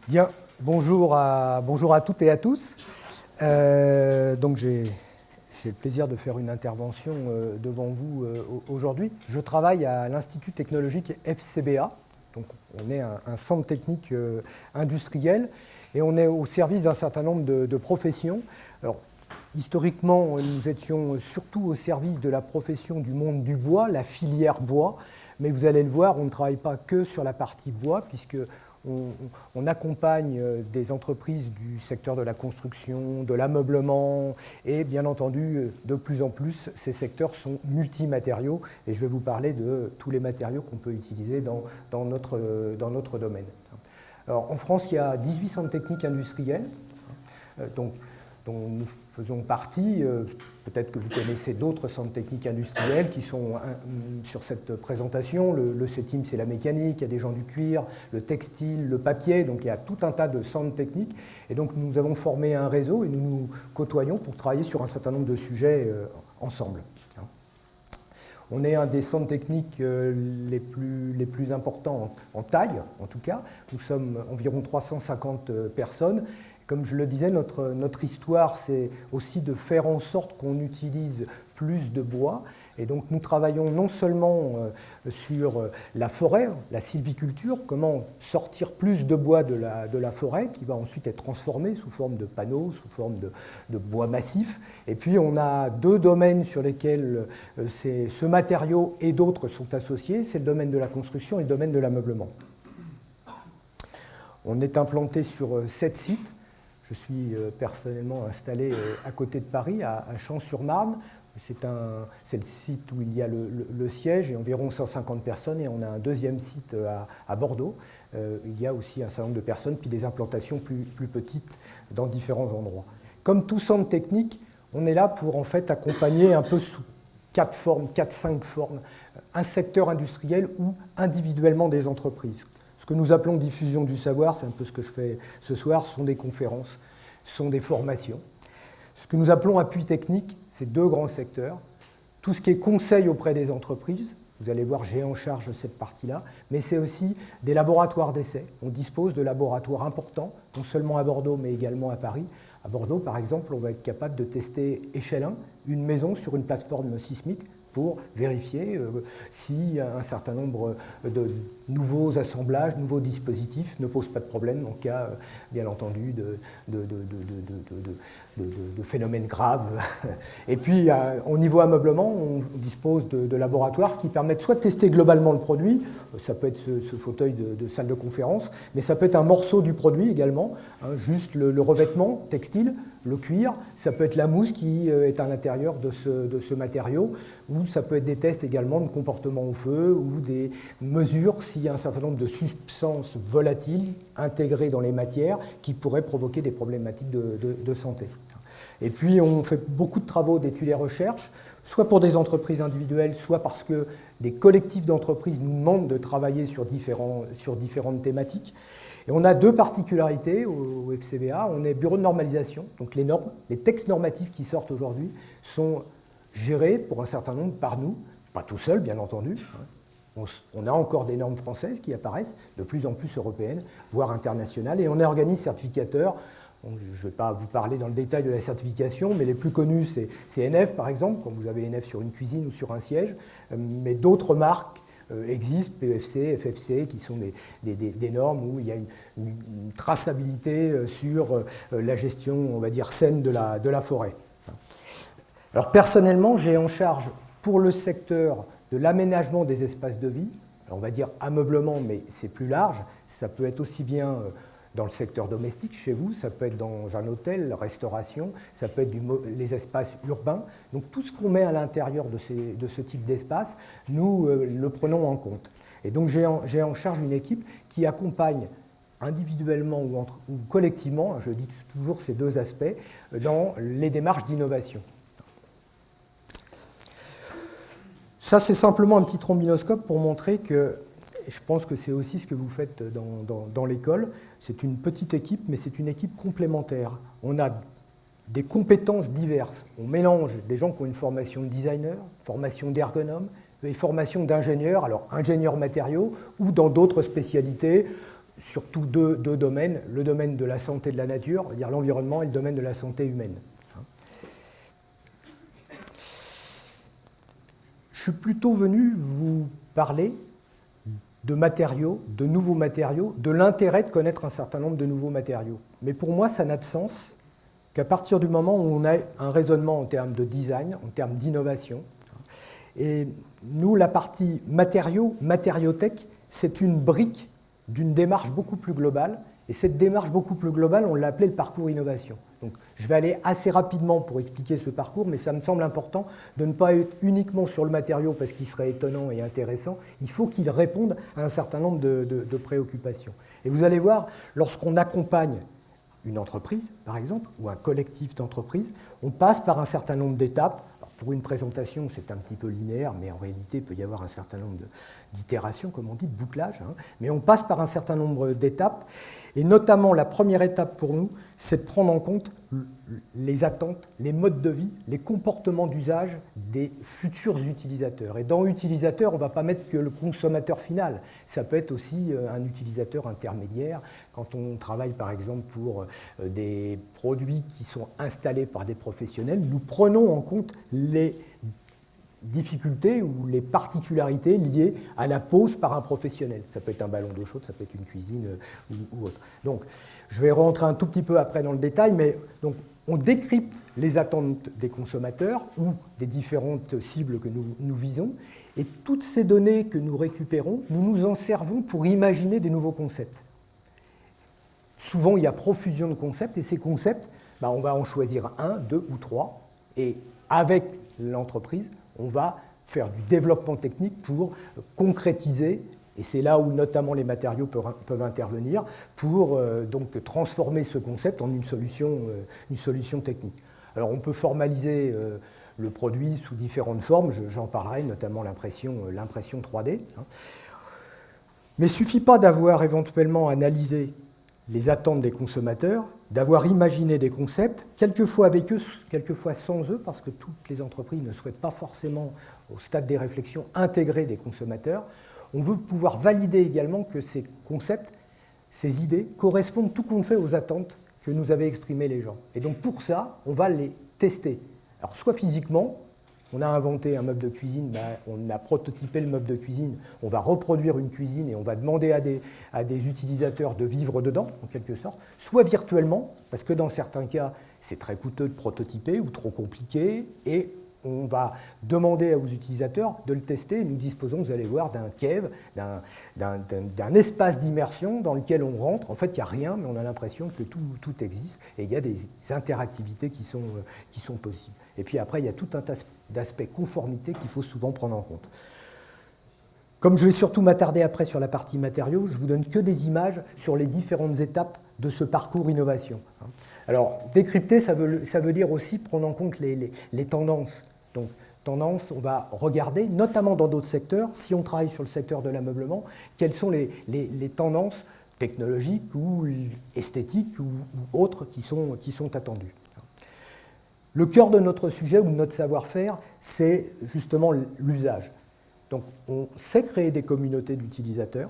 Bien, bonjour à toutes et à tous. Donc j'ai le plaisir de faire une intervention devant vous aujourd'hui. Je travaille à l'Institut technologique FCBA. Donc on est un centre technique industriel et on est au service d'un certain nombre de professions. Alors, historiquement, nous étions surtout au service de la profession du monde du bois, la filière bois. Mais vous allez le voir, on ne travaille pas que sur la partie bois, puisque on accompagne des entreprises du secteur de la construction, de l'ameublement, et bien entendu, de plus en plus, ces secteurs sont multimatériaux, et je vais vous parler de tous les matériaux qu'on peut utiliser dans notre domaine. Alors, en France, il y a 18 centres techniques industriels, dont nous faisons partie. Peut-être que vous connaissez d'autres centres techniques industriels qui sont sur cette présentation. Le CETIM, c'est la mécanique, il y a des gens du cuir, le textile, le papier, donc il y a tout un tas de centres techniques. Et donc nous avons formé un réseau et nous nous côtoyons pour travailler sur un certain nombre de sujets ensemble. On est un des centres techniques les plus importants en taille, en tout cas. Nous sommes environ 350 personnes. Comme je le disais, notre histoire, c'est aussi de faire en sorte qu'on utilise plus de bois. Et donc nous travaillons non seulement sur la forêt, la sylviculture, comment sortir plus de bois de la forêt, qui va ensuite être transformé sous forme de panneaux, sous forme de bois massif. Et puis on a deux domaines sur lesquels ce matériau et d'autres sont associés, c'est le domaine de la construction et le domaine de l'ameublement. On est implanté sur 7 sites. Je suis personnellement installé à côté de Paris, à Champs-sur-Marne. C'est le site où il y a le siège et environ 150 personnes. Et on a un deuxième site à Bordeaux. Il y a aussi un certain nombre de personnes, puis des implantations plus petites dans différents endroits. Comme tout centre technique, on est là pour en fait accompagner un peu sous 4-5 formes, un secteur industriel ou individuellement des entreprises. Ce que nous appelons diffusion du savoir, c'est un peu ce que je fais ce soir, ce sont des conférences, ce sont des formations. Ce que nous appelons appui technique, c'est deux grands secteurs. Tout ce qui est conseil auprès des entreprises, vous allez voir, j'ai en charge cette partie-là, mais c'est aussi des laboratoires d'essais. On dispose de laboratoires importants, non seulement à Bordeaux, mais également à Paris. À Bordeaux, par exemple, on va être capable de tester échelle 1, une maison sur une plateforme sismique, pour vérifier si un certain nombre de nouveaux assemblages, nouveaux dispositifs ne posent pas de problème en cas, bien entendu, de phénomènes graves. Et puis, au niveau ameublement, on dispose de laboratoires qui permettent soit de tester globalement le produit, ça peut être ce fauteuil de salle de conférence, mais ça peut être un morceau du produit également, juste le revêtement textile, le cuir, ça peut être la mousse qui est à l'intérieur de ce matériau, ou ça peut être des tests également de comportement au feu, ou des mesures s'il y a un certain nombre de substances volatiles intégrées dans les matières qui pourraient provoquer des problématiques de santé. Et puis on fait beaucoup de travaux d'études et recherches, soit pour des entreprises individuelles, soit parce que des collectifs d'entreprises nous demandent de travailler sur différentes thématiques. Et on a deux particularités au FCBA. On est bureau de normalisation, donc les normes, les textes normatifs qui sortent aujourd'hui sont gérés pour un certain nombre par nous, pas tout seul bien entendu. On a encore des normes françaises qui apparaissent, de plus en plus européennes, voire internationales, et on est organisme certificateur. Je ne vais pas vous parler dans le détail de la certification, mais les plus connus, c'est NF par exemple, quand vous avez NF sur une cuisine ou sur un siège, mais d'autres marques existent, PEFC, FFC, qui sont des normes où il y a une traçabilité sur la gestion, on va dire, saine de la forêt. Alors personnellement, j'ai en charge pour le secteur de l'aménagement des espaces de vie, alors on va dire ameublement, mais c'est plus large, ça peut être aussi bien dans le secteur domestique chez vous, ça peut être dans un hôtel, restauration, ça peut être les espaces urbains. Donc tout ce qu'on met à l'intérieur de ce type d'espace, nous le prenons en compte. Et donc j'ai en charge une équipe qui accompagne individuellement ou collectivement, je dis toujours ces deux aspects, dans les démarches d'innovation. Ça, c'est simplement un petit trombinoscope pour montrer que, je pense que c'est aussi ce que vous faites dans l'école, c'est une petite équipe, mais c'est une équipe complémentaire. On a des compétences diverses. On mélange des gens qui ont une formation de designer, formation d'ergonome, et formation d'ingénieur, alors ingénieur matériaux, ou dans d'autres spécialités, surtout deux domaines, le domaine de la santé de la nature, c'est-à-dire l'environnement, et le domaine de la santé humaine. Je suis plutôt venu vous parler de matériaux, de nouveaux matériaux, de l'intérêt de connaître un certain nombre de nouveaux matériaux. Mais pour moi, ça n'a de sens qu'à partir du moment où on a un raisonnement en termes de design, en termes d'innovation. Et nous, la partie matériaux, matériauthèque, c'est une brique d'une démarche beaucoup plus globale. Et cette démarche beaucoup plus globale, on l'a appelée le parcours innovation. Donc, je vais aller assez rapidement pour expliquer ce parcours, mais ça me semble important de ne pas être uniquement sur le matériau parce qu'il serait étonnant et intéressant. Il faut qu'il réponde à un certain nombre de préoccupations. Et vous allez voir, lorsqu'on accompagne une entreprise, par exemple, ou un collectif d'entreprises, on passe par un certain nombre d'étapes. Pour une présentation, c'est un petit peu linéaire, mais en réalité, il peut y avoir un certain nombre d'itérations, comme on dit, de bouclage. Mais on passe par un certain nombre d'étapes. Et notamment, la première étape pour nous, c'est de prendre en compte les attentes, les modes de vie, les comportements d'usage des futurs utilisateurs. Et dans utilisateur, on ne va pas mettre que le consommateur final. Ça peut être aussi un utilisateur intermédiaire. Quand on travaille, par exemple, pour des produits qui sont installés par des professionnels, nous prenons en compte les difficultés ou les particularités liées à la pose par un professionnel. Ça peut être un ballon d'eau chaude, ça peut être une cuisine ou autre. Donc, je vais rentrer un tout petit peu après dans le détail, mais donc, on décrypte les attentes des consommateurs ou des différentes cibles que nous visons, et toutes ces données que nous récupérons, nous nous en servons pour imaginer des nouveaux concepts. Souvent, il y a profusion de concepts, et ces concepts, on va en choisir un, deux ou trois, et avec l'entreprise, on va faire du développement technique pour concrétiser, et c'est là où notamment les matériaux peuvent intervenir, pour donc transformer ce concept en une solution technique. Alors on peut formaliser le produit sous différentes formes, j'en parlerai, notamment l'impression 3D. Mais il ne suffit pas d'avoir éventuellement analysé les attentes des consommateurs, d'avoir imaginé des concepts, quelquefois avec eux, quelquefois sans eux, parce que toutes les entreprises ne souhaitent pas forcément, au stade des réflexions, intégrer des consommateurs. On veut pouvoir valider également que ces concepts, ces idées, correspondent tout compte fait aux attentes que nous avaient exprimées les gens. Et donc pour ça, on va les tester. Alors soit physiquement, on a inventé un meuble de cuisine, on a prototypé le meuble de cuisine, on va reproduire une cuisine et on va demander à des utilisateurs de vivre dedans, en quelque sorte, soit virtuellement, parce que dans certains cas, c'est très coûteux de prototyper ou trop compliqué, et on va demander aux utilisateurs de le tester. Nous disposons, vous allez voir, d'un cave, d'un espace d'immersion dans lequel on rentre. En fait, il n'y a rien, mais on a l'impression que tout existe, et il y a des interactivités qui sont possibles. Et puis après, il y a tout un tas d'aspects conformité qu'il faut souvent prendre en compte. Comme je vais surtout m'attarder après sur la partie matériaux, je ne vous donne que des images sur les différentes étapes de ce parcours innovation. Alors, décrypter, ça veut dire aussi prendre en compte les tendances. Donc, tendance, on va regarder, notamment dans d'autres secteurs, si on travaille sur le secteur de l'ameublement, quelles sont les tendances technologiques ou esthétiques ou autres qui sont attendues. Le cœur de notre sujet ou de notre savoir-faire, c'est justement l'usage. Donc, on sait créer des communautés d'utilisateurs,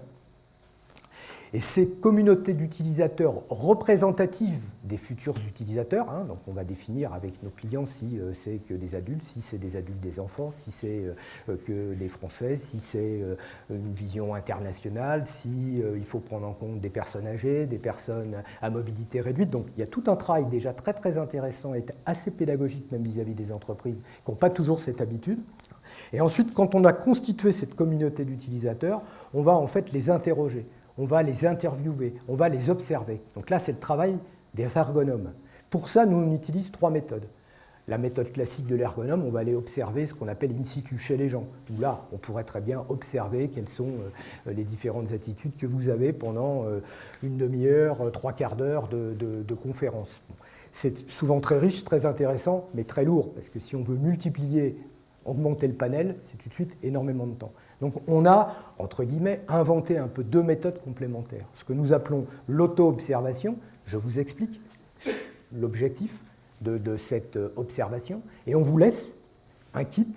et ces communautés d'utilisateurs représentatives des futurs utilisateurs, donc on va définir avec nos clients si c'est que des adultes, si c'est des adultes des enfants, si c'est que des Français, si c'est une vision internationale, si il faut prendre en compte des personnes âgées, des personnes à mobilité réduite. Donc il y a tout un travail déjà très très intéressant et assez pédagogique même vis-à-vis des entreprises qui n'ont pas toujours cette habitude. Et ensuite, quand on a constitué cette communauté d'utilisateurs, on va en fait les interroger. On va les interviewer, on va les observer. Donc là, c'est le travail des ergonomes. Pour ça, nous, on utilise 3 méthodes. La méthode classique de l'ergonome, on va aller observer ce qu'on appelle in situ chez les gens. Où là, on pourrait très bien observer quelles sont les différentes attitudes que vous avez pendant une demi-heure, 3/4 d'heure de conférence. C'est souvent très riche, très intéressant, mais très lourd, parce que si on veut multiplier, augmenter le panel, c'est tout de suite énormément de temps. Donc on a, entre guillemets, inventé un peu 2 méthodes complémentaires. Ce que nous appelons l'auto-observation, je vous explique l'objectif de cette observation, et on vous laisse un kit,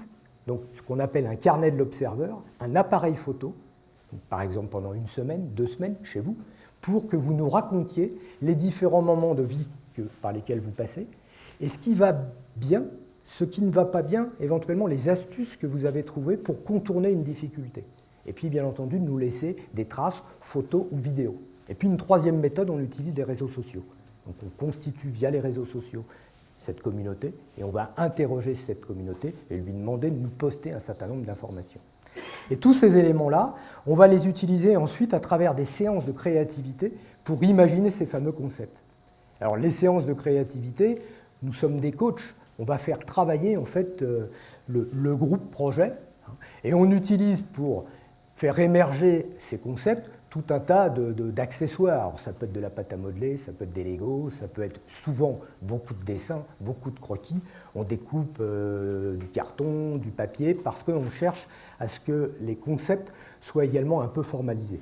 donc ce qu'on appelle un carnet de l'observeur, un appareil photo, par exemple pendant 1 semaine, 2 semaines, chez vous, pour que vous nous racontiez les différents moments de vie par lesquels vous passez, et ce qui va bien, ce qui ne va pas bien, éventuellement les astuces que vous avez trouvées pour contourner une difficulté. Et puis, bien entendu, de nous laisser des traces, photos ou vidéos. Et puis, une troisième méthode, on utilise les réseaux sociaux. Donc, on constitue via les réseaux sociaux cette communauté, et on va interroger cette communauté et lui demander de nous poster un certain nombre d'informations. Et tous ces éléments-là, on va les utiliser ensuite à travers des séances de créativité pour imaginer ces fameux concepts. Alors, les séances de créativité, nous sommes des coachs, on va faire travailler en fait le groupe projet, et on utilise pour faire émerger ces concepts tout un tas d'accessoires. Ça peut être de la pâte à modeler, ça peut être des Legos, ça peut être souvent beaucoup de dessins, beaucoup de croquis. On découpe du carton, du papier, parce qu'on cherche à ce que les concepts soient également un peu formalisés.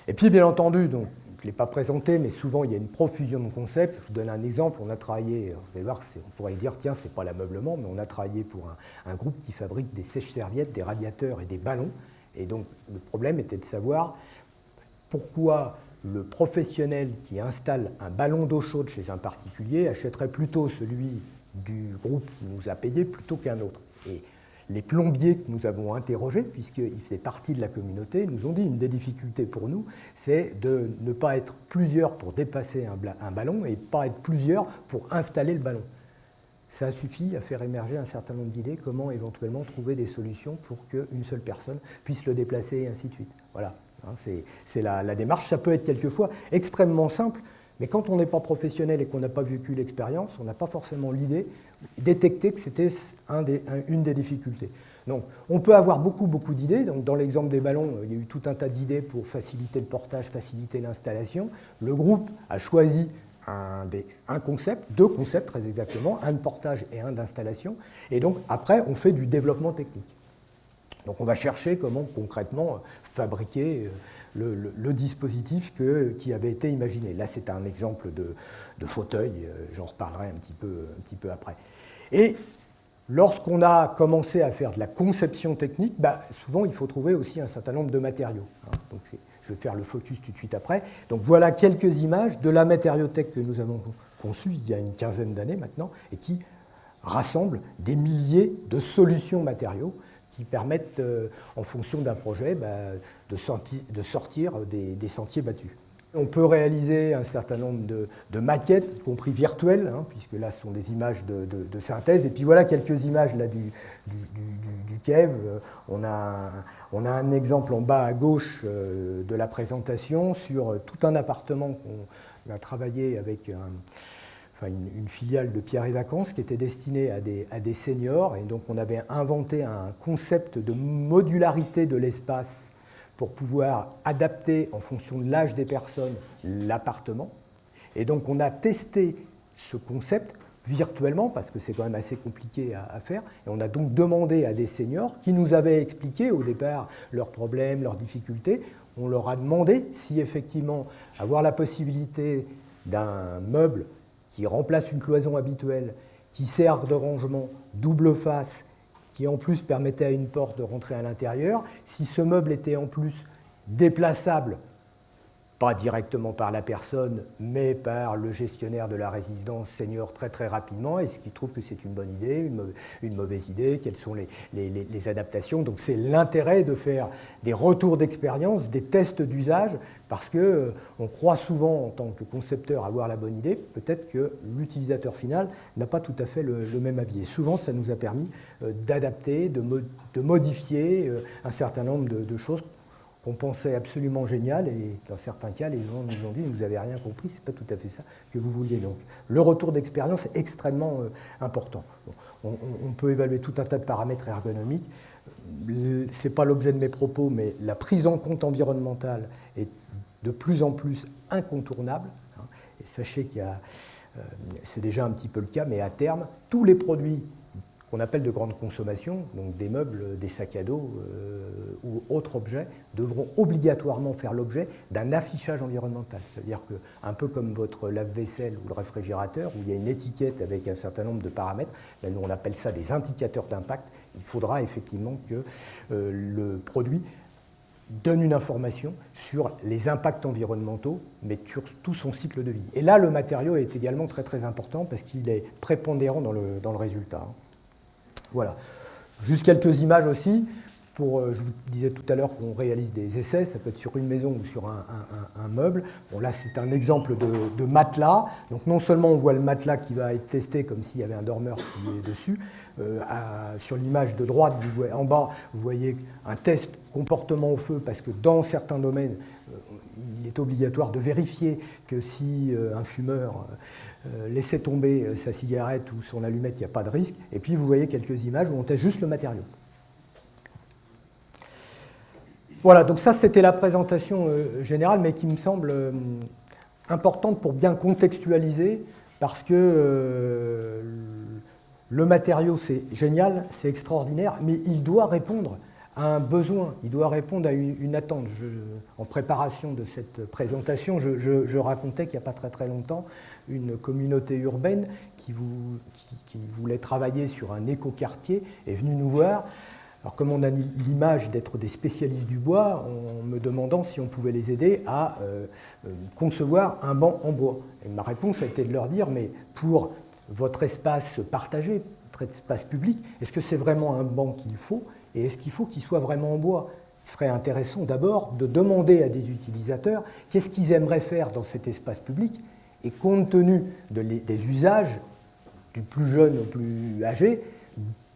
Et puis, bien entendu, donc, je ne l'ai pas présenté, mais souvent il y a une profusion de concepts. Je vous donne un exemple. On a travaillé, vous allez voir, on pourrait dire, tiens, ce n'est pas l'ameublement, mais on a travaillé pour un groupe qui fabrique des sèche-serviettes, des radiateurs et des ballons. Et donc, le problème était de savoir pourquoi le professionnel qui installe un ballon d'eau chaude chez un particulier achèterait plutôt celui du groupe qui nous a payé plutôt qu'un autre. Et les plombiers que nous avons interrogés, puisqu'ils faisaient partie de la communauté, nous ont dit une des difficultés pour nous, c'est de ne pas être plusieurs pour dépasser un ballon et pas être plusieurs pour installer le ballon. Ça suffit à faire émerger un certain nombre d'idées, comment éventuellement trouver des solutions pour qu'une seule personne puisse le déplacer et ainsi de suite. Voilà, c'est la démarche. Ça peut être quelquefois extrêmement simple, mais quand on n'est pas professionnel et qu'on n'a pas vécu l'expérience, on n'a pas forcément l'idée, détecter que c'était une des difficultés. Donc, on peut avoir beaucoup d'idées. Donc, dans l'exemple des ballons, il y a eu tout un tas d'idées pour faciliter le portage, faciliter l'installation. Le groupe a choisi un concept, deux concepts très exactement, un de portage et un d'installation. Et donc, après, on fait du développement technique. Donc, on va chercher comment concrètement fabriquer le dispositif qui avait été imaginé. Là, c'est un exemple de fauteuil, j'en reparlerai un petit peu après. Et lorsqu'on a commencé à faire de la conception technique, souvent, il faut trouver aussi un certain nombre de matériaux. Donc, je vais faire le focus tout de suite après. Donc voilà quelques images de la matériothèque que nous avons conçue il y a une quinzaine d'années maintenant et qui rassemble des milliers de solutions matériaux qui permettent, en fonction d'un projet, de sortir des sentiers battus. On peut réaliser un certain nombre de maquettes, y compris virtuelles, puisque là, ce sont des images de synthèse. Et puis voilà quelques images là, du Kiev. On a un exemple en bas à gauche de la présentation sur tout un appartement qu'on a travaillé avec une filiale de Pierre et Vacances qui était destinée à des seniors. Et donc, on avait inventé un concept de modularité de l'espace pour pouvoir adapter en fonction de l'âge des personnes l'appartement. Et donc on a testé ce concept virtuellement, parce que c'est quand même assez compliqué à faire, et on a donc demandé à des seniors qui nous avaient expliqué au départ leurs problèmes, leurs difficultés. On leur a demandé si effectivement avoir la possibilité d'un meuble qui remplace une cloison habituelle, qui sert de rangement double face, qui en plus permettait à une porte de rentrer à l'intérieur, si ce meuble était en plus déplaçable, pas directement par la personne, mais par le gestionnaire de la résidence senior très rapidement, est-ce qu'il trouve que c'est une bonne idée, une mauvaise idée, quelles sont les adaptations. Donc c'est l'intérêt de faire des retours d'expérience, des tests d'usage, parce qu'on croit souvent en tant que concepteur avoir la bonne idée, peut-être que l'utilisateur final n'a pas tout à fait le même avis. Et souvent ça nous a permis d'adapter, de modifier un certain nombre de choses qu'on pensait absolument génial, et dans certains cas, les gens nous ont dit « vous n'avez rien compris, ce n'est pas tout à fait ça que vous vouliez ». Donc le retour d'expérience est extrêmement important. On peut évaluer tout un tas de paramètres ergonomiques. Ce n'est pas l'objet de mes propos, mais la prise en compte environnementale est de plus en plus incontournable. Et sachez qu'il y a, c'est déjà un petit peu le cas, mais à terme, tous les produits qu'on appelle de grande consommation, donc des meubles, des sacs à dos ou autres objets, devront obligatoirement faire l'objet d'un affichage environnemental. C'est-à-dire que, un peu comme votre lave-vaisselle ou le réfrigérateur, où il y a une étiquette avec un certain nombre de paramètres, là, nous on appelle ça des indicateurs d'impact, il faudra effectivement que le produit donne une information sur les impacts environnementaux, mais sur tout son cycle de vie. Et là, le matériau est également très très important parce qu'il est prépondérant dans le résultat. Voilà. Juste quelques images aussi. Je vous disais tout à l'heure qu'on réalise des essais, ça peut être sur une maison ou sur un meuble. Bon, là, c'est un exemple de matelas. Donc, non seulement on voit le matelas qui va être testé comme s'il y avait un dormeur qui est dessus. Sur l'image de droite, en bas, vous voyez un test comportement au feu, parce que dans certains domaines, il est obligatoire de vérifier que si un fumeur laissait tomber sa cigarette ou son allumette, il n'y a pas de risque. Et puis, vous voyez quelques images où on teste juste le matériau. Voilà, donc ça c'était la présentation générale, mais qui me semble importante pour bien contextualiser, parce que le matériau c'est génial, c'est extraordinaire, mais il doit répondre à un besoin, il doit répondre à une attente. En préparation de cette présentation, je racontais qu'il n'y a pas très très longtemps, une communauté urbaine qui voulait travailler sur un écoquartier est venue nous voir. Alors, comme on a l'image d'être des spécialistes du bois, en me demandant si on pouvait les aider à concevoir un banc en bois. Et ma réponse a été de leur dire, mais pour votre espace partagé, votre espace public, est-ce que c'est vraiment un banc qu'il faut? Et est-ce qu'il faut qu'il soit vraiment en bois? Il serait intéressant d'abord de demander à des utilisateurs qu'est-ce qu'ils aimeraient faire dans cet espace public, et compte tenu des usages du plus jeune au plus âgé,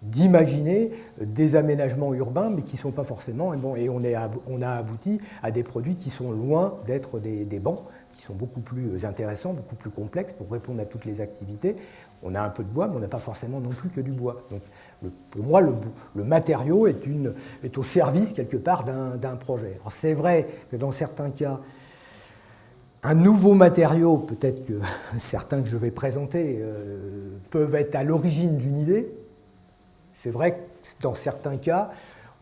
d'imaginer des aménagements urbains, mais qui ne sont pas forcément... Et on a abouti à des produits qui sont loin d'être des bancs, qui sont beaucoup plus intéressants, beaucoup plus complexes pour répondre à toutes les activités. On a un peu de bois, mais on n'a pas forcément non plus que du bois. Donc, pour moi, le matériau est au service, quelque part, d'un projet. Alors, c'est vrai que dans certains cas, un nouveau matériau, peut-être que certains que je vais présenter, peuvent être à l'origine d'une idée. C'est vrai que dans certains cas,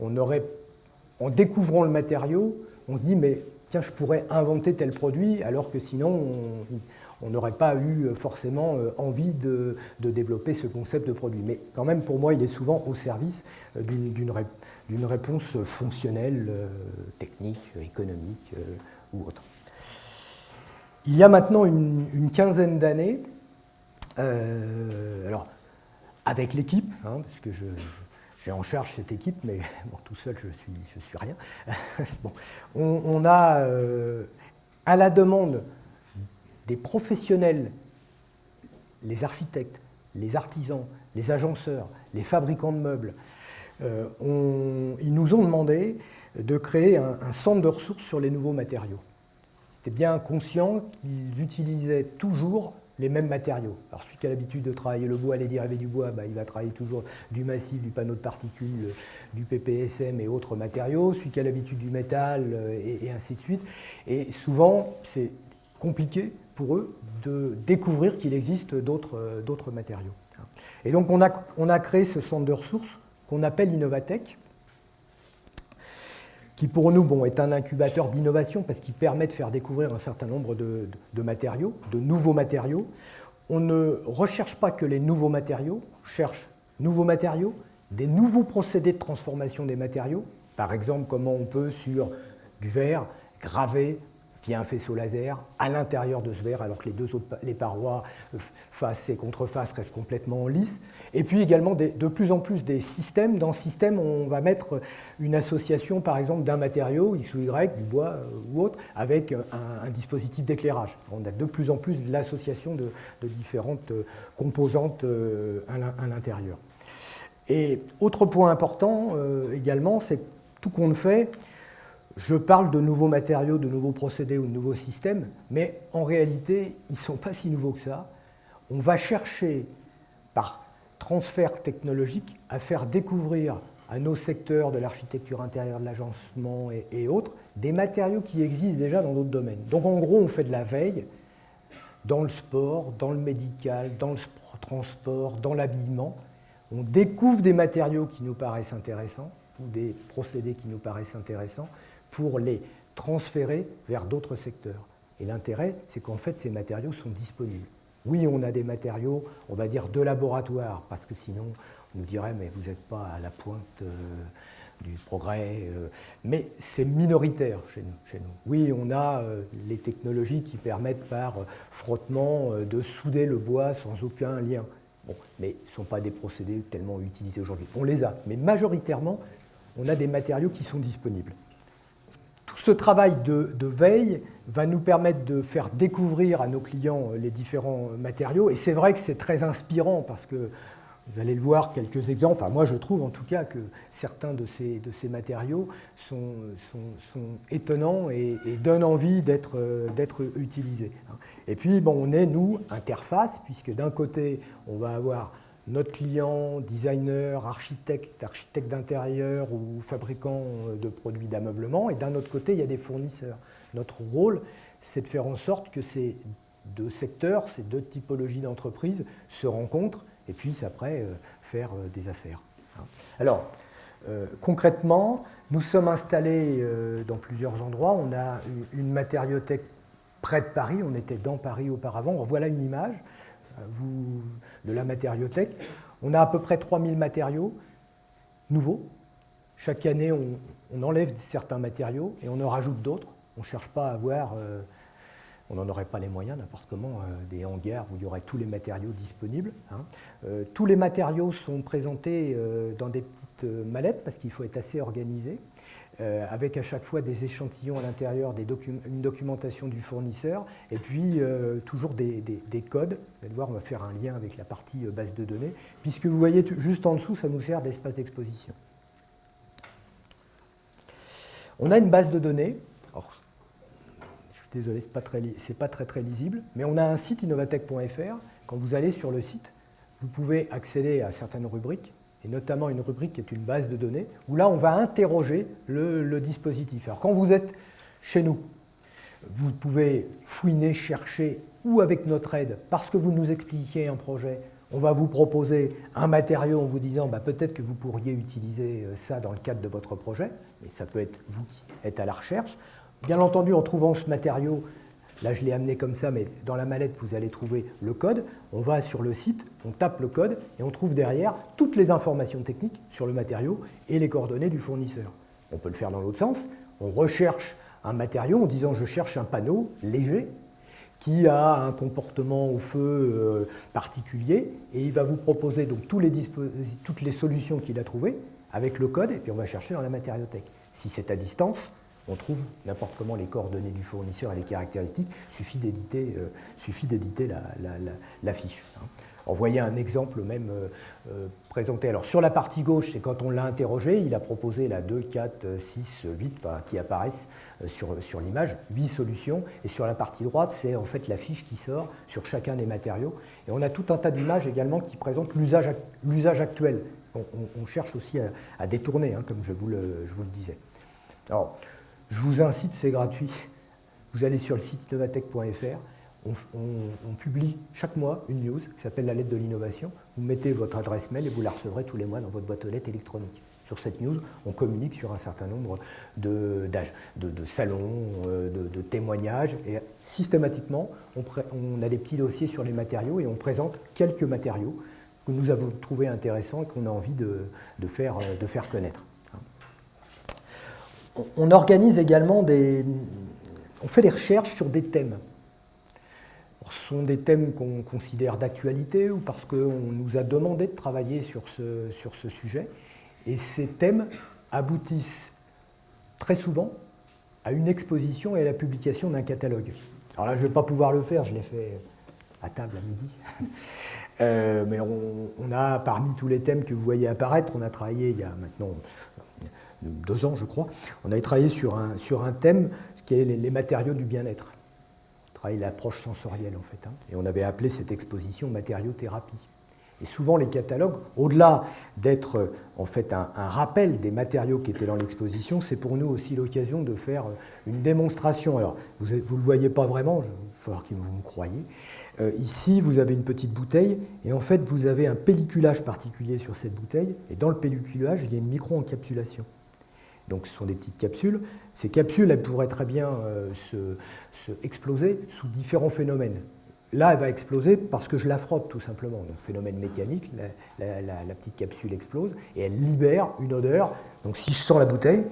en découvrant le matériau, on se dit, mais tiens, je pourrais inventer tel produit, alors que sinon, on n'aurait pas eu forcément envie de développer ce concept de produit. Mais quand même, pour moi, il est souvent au service d'une réponse fonctionnelle, technique, économique ou autre. Il y a maintenant une quinzaine d'années, alors, avec l'équipe, parce que j'ai en charge cette équipe, mais bon, tout seul, je suis rien. Bon, on a, à la demande des professionnels, les architectes, les artisans, les agenceurs, les fabricants de meubles, ils nous ont demandé de créer un centre de ressources sur les nouveaux matériaux. C'était bien conscient qu'ils utilisaient toujours les mêmes matériaux. Alors celui qui a l'habitude de travailler le bois, les dérivés du bois, il va travailler toujours du massif, du panneau de particules, du PPSM et autres matériaux. Celui qui a l'habitude du métal, et ainsi de suite. Et souvent, c'est compliqué pour eux de découvrir qu'il existe d'autres matériaux. Et donc on a créé ce centre de ressources qu'on appelle Innovatech, qui pour nous est un incubateur d'innovation parce qu'il permet de faire découvrir un certain nombre de matériaux, de nouveaux matériaux. On ne recherche pas que les nouveaux matériaux, on cherche nouveaux matériaux, des nouveaux procédés de transformation des matériaux, par exemple comment on peut sur du verre graver via un faisceau laser à l'intérieur de ce verre, alors que les parois, face et contreface, restent complètement lisses. Et puis également de plus en plus des systèmes. Dans ce système, on va mettre une association, par exemple, d'un matériau, X ou Y, du bois ou autre, avec un dispositif d'éclairage. On a de plus en plus l'association de différentes composantes à l'intérieur. Et autre point important également, c'est que tout compte fait, je parle de nouveaux matériaux, de nouveaux procédés ou de nouveaux systèmes, mais en réalité, ils ne sont pas si nouveaux que ça. On va chercher, par transfert technologique, à faire découvrir à nos secteurs de l'architecture intérieure, de l'agencement et autres, des matériaux qui existent déjà dans d'autres domaines. Donc en gros, on fait de la veille dans le sport, dans le médical, dans le transport, dans l'habillement. On découvre des matériaux qui nous paraissent intéressants, ou des procédés qui nous paraissent intéressants, pour les transférer vers d'autres secteurs. Et l'intérêt, c'est qu'en fait, ces matériaux sont disponibles. Oui, on a des matériaux, on va dire, de laboratoire, parce que sinon, on nous dirait, mais vous n'êtes pas à la pointe du progrès, mais c'est minoritaire chez nous. Oui, on a les technologies qui permettent par frottement de souder le bois sans aucun lien. Bon, mais ce ne sont pas des procédés tellement utilisés aujourd'hui. On les a, mais majoritairement, on a des matériaux qui sont disponibles. Tout ce travail de veille va nous permettre de faire découvrir à nos clients les différents matériaux, et c'est vrai que c'est très inspirant parce que vous allez le voir, quelques exemples. Enfin, moi, je trouve en tout cas que certains de ces matériaux sont étonnants et donnent envie d'être utilisés. Et puis, bon, on est, nous, interface, puisque d'un côté, on va avoir notre client, designer, architecte d'intérieur ou fabricant de produits d'ameublement, et d'un autre côté, il y a des fournisseurs. Notre rôle, c'est de faire en sorte que ces deux secteurs, ces deux typologies d'entreprises se rencontrent et puissent après faire des affaires. Alors, concrètement, nous sommes installés dans plusieurs endroits. On a une matériothèque près de Paris, on était dans Paris auparavant. Voilà une image de la matériothèque. On a à peu près 3000 matériaux nouveaux. Chaque année, on enlève certains matériaux et on en rajoute d'autres. On ne cherche pas à avoir... on n'en aurait pas les moyens, n'importe comment, des hangars où il y aurait tous les matériaux disponibles. Tous les matériaux sont présentés dans des petites mallettes parce qu'il faut être assez organisé, avec à chaque fois des échantillons à l'intérieur, une documentation du fournisseur, et puis toujours des codes. Vous allez voir, on va faire un lien avec la partie base de données, puisque vous voyez juste en dessous, ça nous sert d'espace d'exposition. On a une base de données. Alors, désolé, ce n'est pas très lisible, mais on a un site innovatech.fr. Quand vous allez sur le site, vous pouvez accéder à certaines rubriques, et notamment une rubrique qui est une base de données, où là, on va interroger le dispositif. Alors, quand vous êtes chez nous, vous pouvez fouiner, chercher, ou avec notre aide, parce que vous nous expliquez un projet, on va vous proposer un matériau en vous disant peut-être que vous pourriez utiliser ça dans le cadre de votre projet, mais ça peut être vous qui êtes à la recherche. Bien entendu, en trouvant ce matériau, là je l'ai amené comme ça, mais dans la mallette, vous allez trouver le code. On va sur le site, on tape le code et on trouve derrière toutes les informations techniques sur le matériau et les coordonnées du fournisseur. On peut le faire dans l'autre sens. On recherche un matériau en disant je cherche un panneau léger qui a un comportement au feu particulier et il va vous proposer donc toutes les solutions qu'il a trouvées avec le code et puis on va chercher dans la matériothèque. Si c'est à distance, on trouve n'importe comment les coordonnées du fournisseur et les caractéristiques, suffit d'éditer la fiche. On voyait un exemple même présenté. Alors sur la partie gauche, c'est quand on l'a interrogé, il a proposé la 2, 4, 6, 8 qui apparaissent sur l'image, 8 solutions. Et sur la partie droite, c'est en fait la fiche qui sort sur chacun des matériaux. Et on a tout un tas d'images également qui présentent l'usage actuel. On cherche aussi à détourner, comme je vous le disais. Alors, je vous incite, c'est gratuit. Vous allez sur le site innovatech.fr. On publie chaque mois une news qui s'appelle la lettre de l'innovation. Vous mettez votre adresse mail et vous la recevrez tous les mois dans votre boîte aux lettres électronique. Sur cette news, on communique sur un certain nombre de salons, de témoignages. Et systématiquement, on a des petits dossiers sur les matériaux et on présente quelques matériaux que nous avons trouvés intéressants et qu'on a envie de faire connaître. On organise également on fait des recherches sur des thèmes. Ce sont des thèmes qu'on considère d'actualité ou parce qu'on nous a demandé de travailler sur ce sujet. Et ces thèmes aboutissent très souvent à une exposition et à la publication d'un catalogue. Alors là, je ne vais pas pouvoir le faire, je l'ai fait à table à midi. Mais on a, parmi tous les thèmes que vous voyez apparaître, on a travaillé il y a maintenant 2 ans, je crois, on a travaillé sur un thème qui est les matériaux du bien-être. Travailler l'approche sensorielle en fait. Et on avait appelé cette exposition matériothérapie. Et souvent les catalogues, au-delà d'être en fait un rappel des matériaux qui étaient dans l'exposition, c'est pour nous aussi l'occasion de faire une démonstration. Alors vous ne le voyez pas vraiment, il va falloir que vous me croyiez. Ici vous avez une petite bouteille et en fait vous avez un pelliculage particulier sur cette bouteille et dans le pelliculage il y a une micro-encapsulation. Donc ce sont des petites capsules. Ces capsules, elles pourraient très bien se exploser sous différents phénomènes. là, elle va exploser parce que je la frotte tout simplement. Donc, phénomène mécanique, la petite capsule explose et elle libère une odeur. Donc, si je sens la bouteille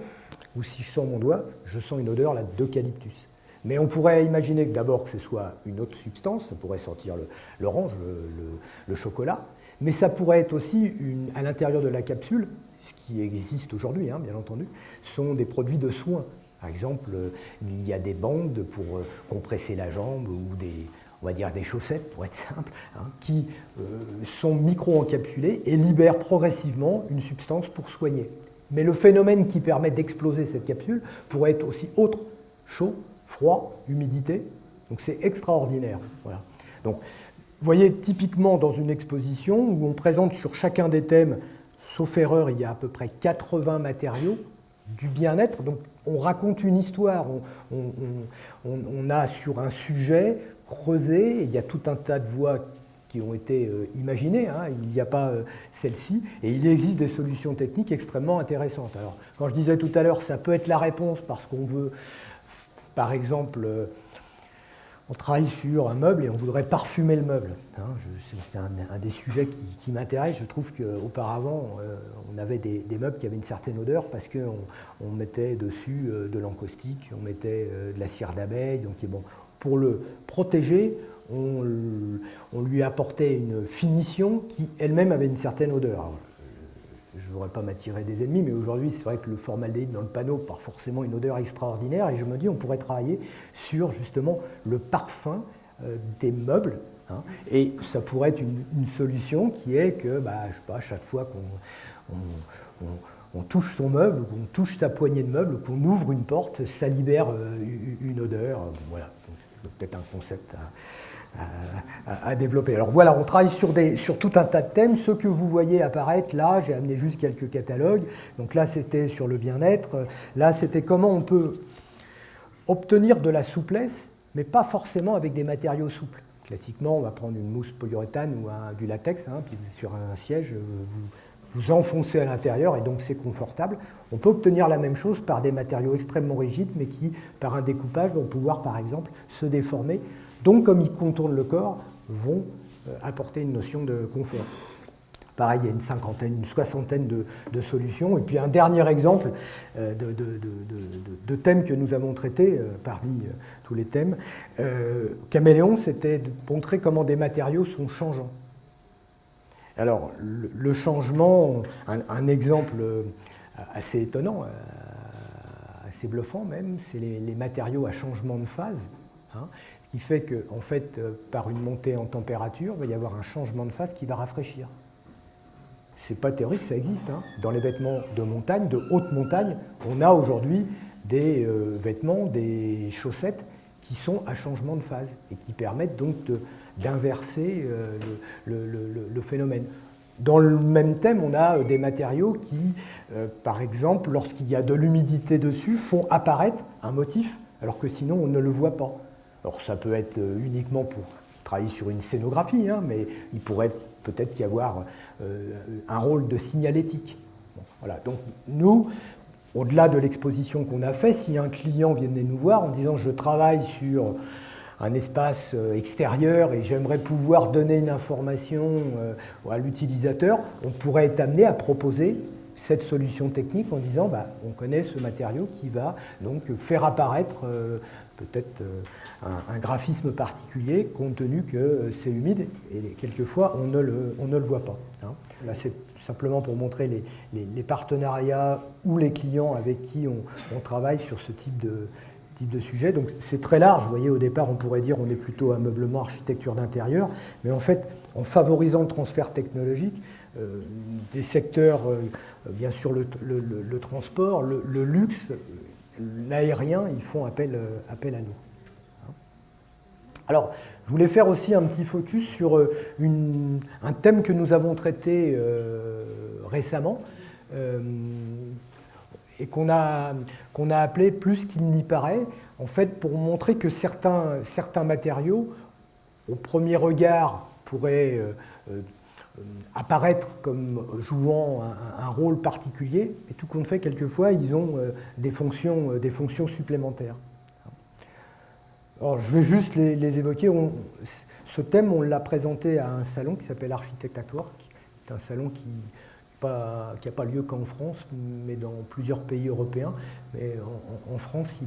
ou si je sens mon doigt, je sens une odeur d'eucalyptus. Mais on pourrait imaginer que d'abord que ce soit une autre substance, ça pourrait sentir l'orange, le chocolat, mais ça pourrait être aussi, à l'intérieur de la capsule, ce qui existe aujourd'hui, hein, bien entendu, sont des produits de soins. Par exemple, il y a des bandes pour compresser la jambe ou on va dire des chaussettes, pour être simple, hein, qui sont micro-encapsulées et libèrent progressivement une substance pour soigner. Mais le phénomène qui permet d'exploser cette capsule pourrait être aussi autre, chaud, froid, humidité. Donc c'est extraordinaire. Voilà. Donc, vous voyez, typiquement dans une exposition où on présente sur chacun des thèmes, sauf erreur, il y a à peu près 80 matériaux du bien-être. Donc on raconte une histoire, on a sur un sujet creusé, il y a tout un tas de voies qui ont été imaginées, hein, il n'y a pas celle-ci, et il existe des solutions techniques extrêmement intéressantes. Alors, quand je disais tout à l'heure, ça peut être la réponse parce qu'on veut, par exemple, on travaille sur un meuble et on voudrait parfumer le meuble. Hein, c'est un des sujets qui m'intéresse. Je trouve qu'auparavant, on avait des meubles qui avaient une certaine odeur parce qu'on mettait dessus de l'encaustique, on mettait de la cire d'abeille. Donc, bon, pour le protéger, on lui apportait une finition qui elle-même avait une certaine odeur. Alors, je ne voudrais pas m'attirer des ennemis, mais aujourd'hui, c'est vrai que le formaldéhyde dans le panneau part forcément une odeur extraordinaire, et je me dis, on pourrait travailler sur justement le parfum des meubles, hein, et ça pourrait être une solution qui est que, je sais pas, chaque fois qu'on touche son meuble, qu'on touche sa poignée de meuble, qu'on ouvre une porte, ça libère une odeur. Voilà, c'est peut-être un concept à développer. Alors voilà, on travaille sur tout un tas de thèmes. Ce que vous voyez apparaître, là, j'ai amené juste quelques catalogues. Donc là, c'était sur le bien-être. Là, c'était comment on peut obtenir de la souplesse, mais pas forcément avec des matériaux souples. Classiquement, on va prendre une mousse polyuréthane ou du latex, hein, puis sur un siège, vous enfoncez à l'intérieur et donc c'est confortable. On peut obtenir la même chose par des matériaux extrêmement rigides, mais qui, par un découpage, vont pouvoir, par exemple, se déformer. Donc, comme ils contournent le corps, vont apporter une notion de confort. Pareil, il y a une soixantaine de solutions. Et puis un dernier exemple de thèmes que nous avons traités parmi tous les thèmes. Caméléon, c'était de montrer comment des matériaux sont changeants. Alors, le changement, un exemple assez étonnant, assez bluffant même, c'est les matériaux à changement de phase. Hein, ce qui fait que, en fait, par une montée en température, il va y avoir un changement de phase qui va rafraîchir. C'est pas théorique, ça existe. Hein. Dans les vêtements de montagne, de haute montagne, on a aujourd'hui des vêtements, des chaussettes qui sont à changement de phase et qui permettent donc d'inverser le phénomène. Dans le même thème, on a des matériaux qui, par exemple, lorsqu'il y a de l'humidité dessus, font apparaître un motif, alors que sinon on ne le voit pas. Alors ça peut être uniquement pour travailler sur une scénographie, hein, mais il pourrait peut-être y avoir un rôle de signalétique. Bon, voilà. Donc nous, au-delà de l'exposition qu'on a fait, si un client venait nous voir en disant « je travaille sur un espace extérieur et j'aimerais pouvoir donner une information à l'utilisateur », on pourrait être amené à proposer cette solution technique en disant on connaît ce matériau qui va donc faire apparaître peut-être un graphisme particulier compte tenu que c'est humide et quelquefois on ne le voit pas. Hein. Là c'est simplement pour montrer les partenariats ou les clients avec qui on travaille sur ce type de sujet. Donc c'est très large, vous voyez, au départ on pourrait dire on est plutôt ameublement, architecture d'intérieur, mais en fait en favorisant le transfert technologique, des secteurs, bien sûr le transport, le luxe, l'aérien, ils font appel à nous. Alors, je voulais faire aussi un petit focus sur un thème que nous avons traité récemment et qu'on a appelé « Plus qu'il n'y paraît », en fait, pour montrer que certains matériaux, au premier regard, pourraient apparaître comme jouant un rôle particulier, et tout compte fait, quelquefois, ils ont des fonctions supplémentaires. Alors, je vais juste les évoquer. Ce thème, on l'a présenté à un salon qui s'appelle Architecte at Work. C'est un salon qui n'a pas lieu qu'en France, mais dans plusieurs pays européens. Mais en France,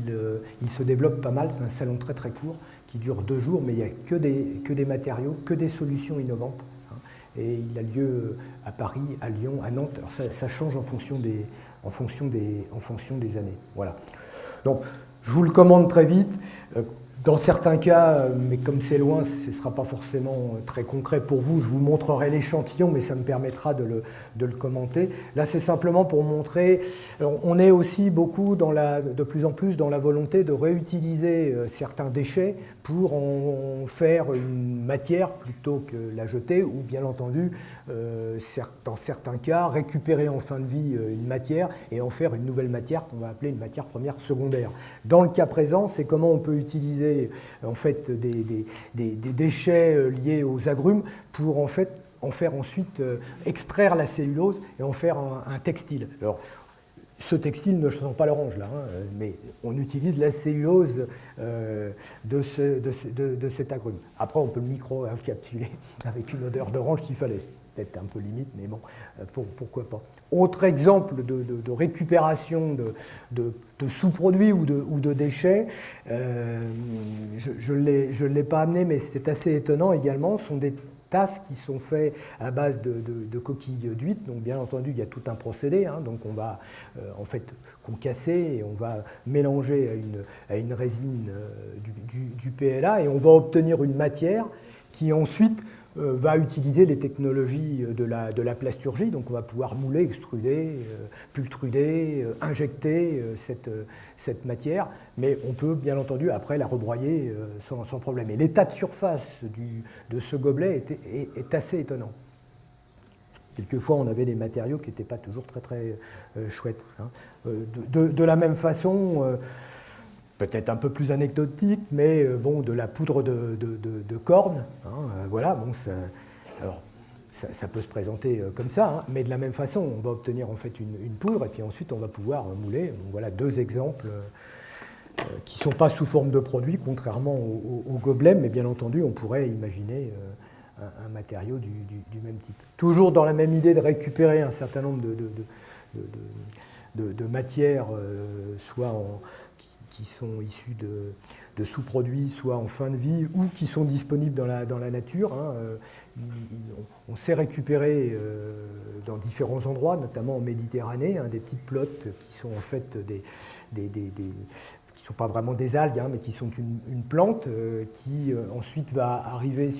il se développe pas mal. C'est un salon très très court qui dure 2 jours, mais il n'y a que des matériaux, que des solutions innovantes. Et il a lieu à Paris, à Lyon, à Nantes. Alors ça change en fonction des années. Voilà. Donc, je vous le commande très vite. Dans certains cas, mais comme c'est loin, ce ne sera pas forcément très concret pour vous, je vous montrerai l'échantillon, mais ça me permettra de le commenter. Là, c'est simplement pour montrer, on est aussi beaucoup, de plus en plus, dans la volonté de réutiliser certains déchets pour en faire une matière plutôt que la jeter, ou bien entendu, dans certains cas, récupérer en fin de vie une matière et en faire une nouvelle matière qu'on va appeler une matière première secondaire. Dans le cas présent, c'est comment on peut utiliser en fait des déchets liés aux agrumes pour en faire ensuite extraire la cellulose et en faire un textile. Alors, ce textile ne sent pas l'orange là, mais on utilise la cellulose de cet agrume. Après, on peut le micro-encapsuler avec une odeur d'orange s'il fallait. C'est peut-être un peu limite, mais bon, pourquoi pas. Autre exemple de récupération de sous-produits ou de déchets, je ne l'ai pas amené, mais c'est assez étonnant également, sont des tasses qui sont faites à base de coquilles d'huîtres. Donc bien entendu, il y a tout un procédé. Donc on va en fait concasser et on va mélanger à une résine du PLA et on va obtenir une matière qui ensuite va utiliser les technologies de la plasturgie. Donc on va pouvoir mouler, extruder, pultruder, injecter cette matière, mais on peut bien entendu après la rebroyer sans problème. Et l'état de surface de ce gobelet est assez étonnant. Quelquefois, on avait des matériaux qui n'étaient pas toujours très très chouettes. De la même façon, peut-être un peu plus anecdotique, mais bon, de la poudre de corne. Voilà, bon, ça peut se présenter comme ça, mais de la même façon, on va obtenir en fait une poudre, et puis ensuite on va pouvoir mouler. Donc, voilà 2 exemples qui ne sont pas sous forme de produits, contrairement au gobelet, mais bien entendu, on pourrait imaginer un matériau du même type. Toujours dans la même idée de récupérer un certain nombre de matières, soit qui sont issus de sous-produits, soit en fin de vie, ou qui sont disponibles dans la nature. On sait récupérer dans différents endroits, notamment en Méditerranée, des petites plottes qui sont en fait qui ne sont pas vraiment des algues, mais qui sont une plante qui ensuite va arriver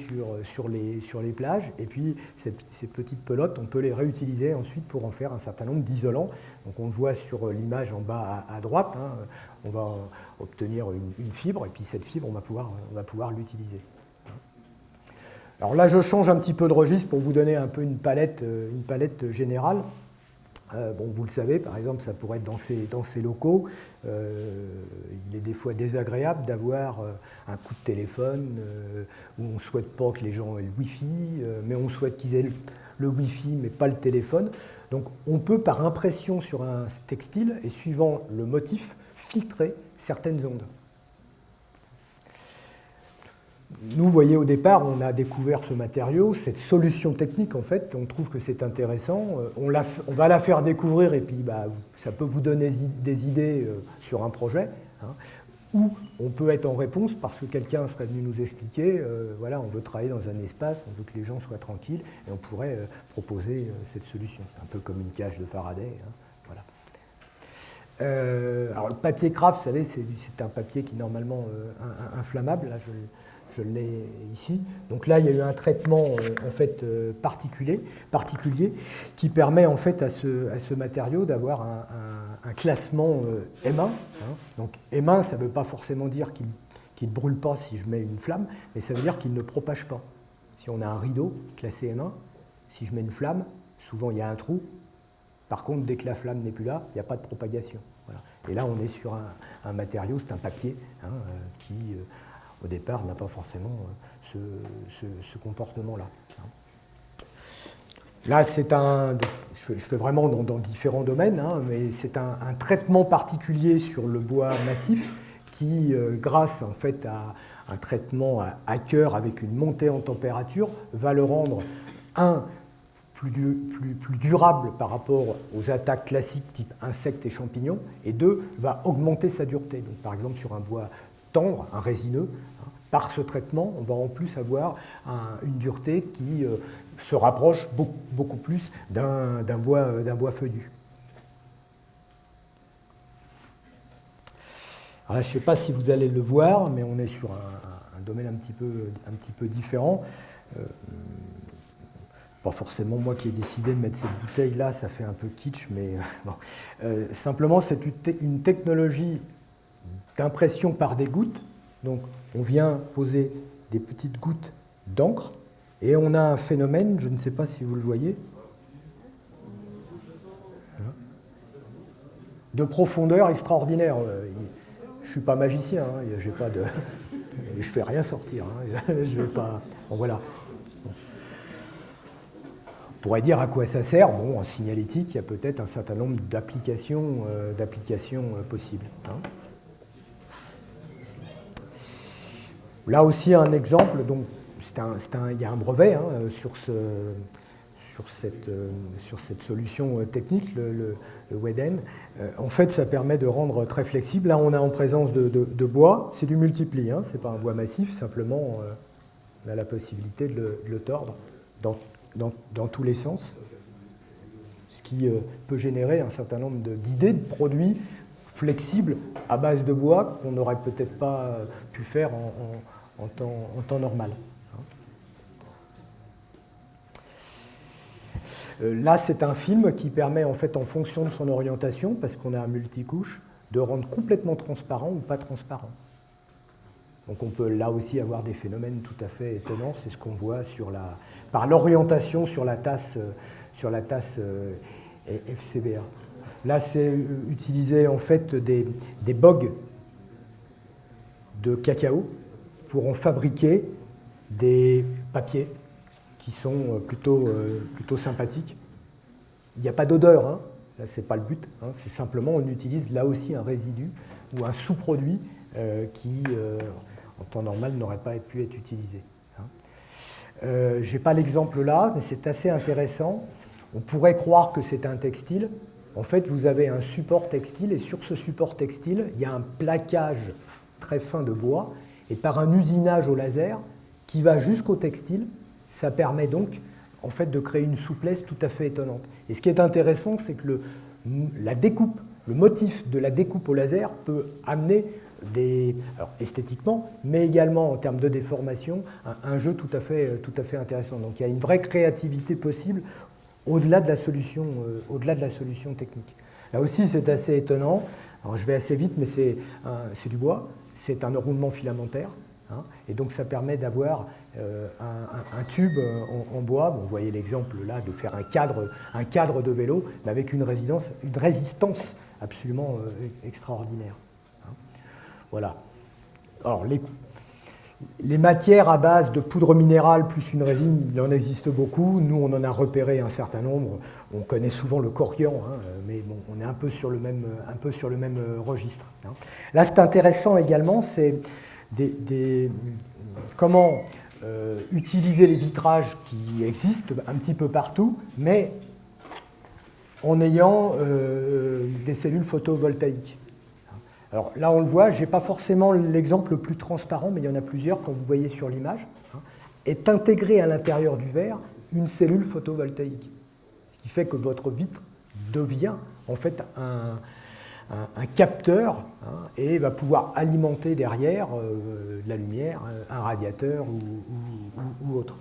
sur les plages. Et puis ces petites pelotes, on peut les réutiliser ensuite pour en faire un certain nombre d'isolants. Donc on le voit sur l'image en bas à droite. On va obtenir une fibre, et puis cette fibre, on va pouvoir l'utiliser. Alors là, je change un petit peu de registre pour vous donner un peu une palette générale. Vous le savez, par exemple, ça pourrait être dans ces locaux. Il est des fois désagréable d'avoir un coup de téléphone où on ne souhaite pas que les gens aient le Wi-Fi, mais on souhaite qu'ils aient le Wi-Fi, mais pas le téléphone. Donc on peut, par impression sur un textile, et suivant le motif, filtrer certaines ondes. Nous, vous voyez, au départ, on a découvert ce matériau, cette solution technique, en fait, on trouve que c'est intéressant. On va la faire découvrir et puis ça peut vous donner des idées sur un projet. Ou on peut être en réponse parce que quelqu'un serait venu nous expliquer, voilà, on veut travailler dans un espace, on veut que les gens soient tranquilles, et on pourrait proposer cette solution. C'est un peu comme une cage de Faraday. Voilà. Alors le papier craft, vous savez, c'est un papier qui est normalement inflammable. Là, je l'ai ici. Donc là, il y a eu un traitement en fait particulier qui permet en fait à ce matériau d'avoir un classement M1. Donc M1, ça ne veut pas forcément dire qu'il ne brûle pas si je mets une flamme, mais ça veut dire qu'il ne propage pas. Si on a un rideau classé M1, si je mets une flamme, souvent il y a un trou. Par contre, dès que la flamme n'est plus là, il n'y a pas de propagation. Voilà. Et là, on est sur un matériau, c'est un papier qui, au départ, n'a pas forcément ce comportement-là. Là, je fais vraiment dans différents domaines, mais c'est un traitement particulier sur le bois massif qui, grâce en fait à un traitement à cœur avec une montée en température, va le rendre plus durable par rapport aux attaques classiques type insectes et champignons, et deux, va augmenter sa dureté. Donc, par exemple, sur un bois tendre, un résineux, par ce traitement, on va en plus avoir une dureté qui se rapproche beaucoup plus d'un bois feuillu. Alors là, je ne sais pas si vous allez le voir, mais on est sur un domaine un petit peu différent. Pas forcément moi qui ai décidé de mettre cette bouteille là, ça fait un peu kitsch, mais bon. Simplement, c'est une technologie d'impression par des gouttes. Donc, on vient poser des petites gouttes d'encre et on a un phénomène, je ne sais pas si vous le voyez, de profondeur extraordinaire. Je ne suis pas magicien, hein, j'ai pas de, je ne fais rien sortir. Hein, je vais pas, bon, voilà. On pourrait dire à quoi ça sert. Bon, en signalétique, il y a peut-être un certain nombre d'applications possibles. Hein. Là aussi, un exemple. Donc, il y a un brevet hein, sur cette solution technique, le WEDEN. En fait, ça permet de rendre très flexible. Là, on est en présence de bois. C'est du multipli. Hein, ce n'est pas un bois massif. Simplement, on a la possibilité de le tordre dans tous les sens, ce qui peut générer un certain nombre d'idées de produits flexibles à base de bois qu'on n'aurait peut-être pas pu faire en temps normal. Là, c'est un film qui permet, en fait, en fonction de son orientation, parce qu'on a un multicouche, de rendre complètement transparent ou pas transparent. Donc on peut là aussi avoir des phénomènes tout à fait étonnants, c'est ce qu'on voit par l'orientation sur la tasse FCBA. Là, c'est utiliser en fait des bogues de cacao pour en fabriquer des papiers qui sont plutôt sympathiques. Il n'y a pas d'odeur, hein. Là c'est pas le but, hein. C'est simplement on utilise là aussi un résidu ou un sous-produit qui en temps normal n'aurait pas pu être utilisé. Hein. Je n'ai pas l'exemple là, mais c'est assez intéressant. On pourrait croire que c'est un textile. En fait, vous avez un support textile et sur ce support textile, il y a un plaquage très fin de bois et par un usinage au laser qui va jusqu'au textile, ça permet donc en fait, de créer une souplesse tout à fait étonnante. Et ce qui est intéressant, c'est que la découpe, le motif de la découpe au laser peut amener alors esthétiquement, mais également en termes de déformation, un jeu tout à fait intéressant. Donc il y a une vraie créativité possible au-delà de la solution technique. Là aussi, c'est assez étonnant. Alors je vais assez vite, mais c'est du bois, c'est un enroulement filamentaire. Hein, et donc ça permet d'avoir un tube en bois. Bon, vous voyez l'exemple là de faire un cadre de vélo, mais avec une résistance absolument extraordinaire. Hein, voilà. Alors les matières à base de poudre minérale plus une résine, il en existe beaucoup. Nous, on en a repéré un certain nombre. On connaît souvent le corian, hein, mais bon, on est un peu sur le même registre. Hein. Là, c'est intéressant également, c'est comment utiliser les vitrages qui existent un petit peu partout, mais en ayant des cellules photovoltaïques. Alors là, on le voit, je n'ai pas forcément l'exemple le plus transparent, mais il y en a plusieurs, comme vous voyez sur l'image, est intégrée à l'intérieur du verre une cellule photovoltaïque, ce qui fait que votre vitre devient en fait un capteur et va pouvoir alimenter derrière la lumière, un radiateur ou autre.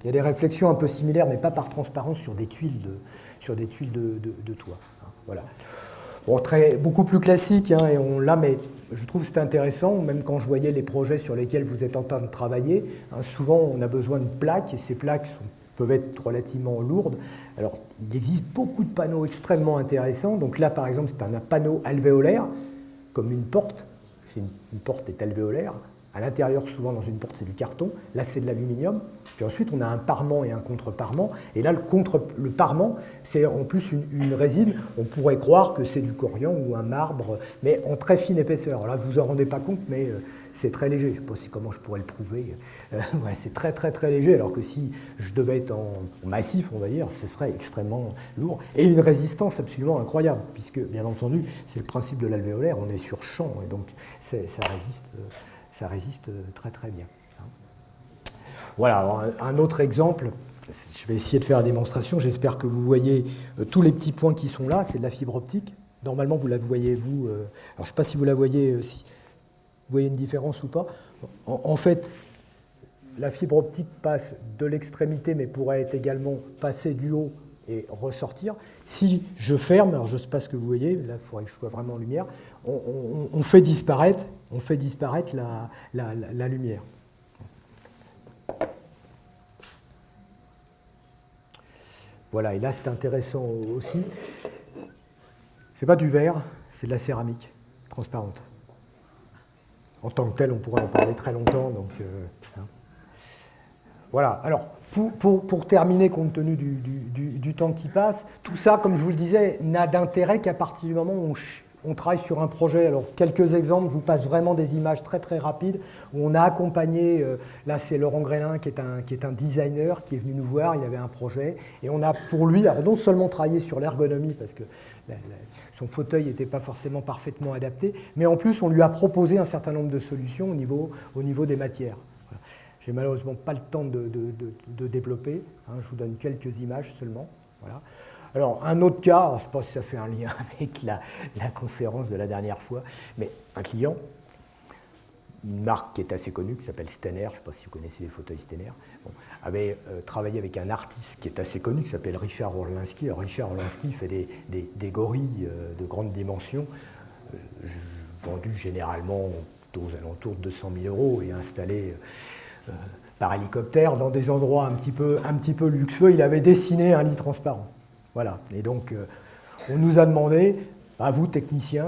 Il y a des réflexions un peu similaires, mais pas par transparence, sur des tuiles de toit. Voilà. Bon, beaucoup plus classique, hein, mais je trouve que c'est intéressant, même quand je voyais les projets sur lesquels vous êtes en train de travailler, hein, souvent on a besoin de plaques, et ces plaques peuvent être relativement lourdes. Alors, il existe beaucoup de panneaux extrêmement intéressants. Donc là, par exemple, c'est un panneau alvéolaire, comme une porte. Une porte est alvéolaire. À l'intérieur, souvent dans une porte, c'est du carton. Là, c'est de l'aluminium. Puis ensuite, on a un parement et un contre-parement. Et là, le parement, c'est en plus une résine. On pourrait croire que c'est du coriandre ou un marbre, mais en très fine épaisseur. Alors là, vous vous en rendez pas compte, mais c'est très léger. Je ne sais pas comment je pourrais le prouver. Ouais, c'est très, très, très léger. Alors que si je devais être en massif, on va dire, ce serait extrêmement lourd. Et une résistance absolument incroyable, puisque, bien entendu, c'est le principe de l'alvéolaire. On est sur champ, et donc ça résiste très très bien. Voilà, alors un autre exemple, je vais essayer de faire la démonstration, j'espère que vous voyez tous les petits points qui sont là, c'est de la fibre optique. Normalement, vous la voyez, vous, alors je ne sais pas si vous la voyez, si vous voyez une différence ou pas. En fait, la fibre optique passe de l'extrémité, mais pourrait être également passer du haut et ressortir. Si je ferme, alors je ne sais pas ce que vous voyez, là il faudrait que je sois vraiment en lumière, on fait disparaître la lumière. Voilà, et là c'est intéressant aussi. C'est pas du verre, c'est de la céramique transparente. En tant que telle, on pourrait en parler très longtemps, donc... Voilà, alors pour terminer, compte tenu du temps qui passe, tout ça, comme je vous le disais, n'a d'intérêt qu'à partir du moment où on travaille sur un projet. Alors, quelques exemples, je vous passe vraiment des images très très rapides, où on a accompagné, là c'est Laurent Grélin qui est un designer, qui est venu nous voir, il avait un projet, et on a pour lui, alors non seulement travaillé sur l'ergonomie, parce que son fauteuil n'était pas forcément parfaitement adapté, mais en plus on lui a proposé un certain nombre de solutions au niveau des matières. J'ai malheureusement pas le temps de développer, hein, je vous donne quelques images seulement. Voilà. Alors, un autre cas, je ne sais pas si ça fait un lien avec la conférence de la dernière fois, mais un client, une marque qui est assez connue, qui s'appelle Stener, je ne sais pas si vous connaissez les fauteuils Stener, bon, avait travaillé avec un artiste qui est assez connu, qui s'appelle Richard Orlinski. Alors, Richard Orlinski fait des gorilles de grande dimension, vendus généralement aux alentours de 200 000 € et installés par hélicoptère dans des endroits un petit peu luxueux. Il avait dessiné un lit transparent. Voilà. Et donc, on nous a demandé, à vous, techniciens,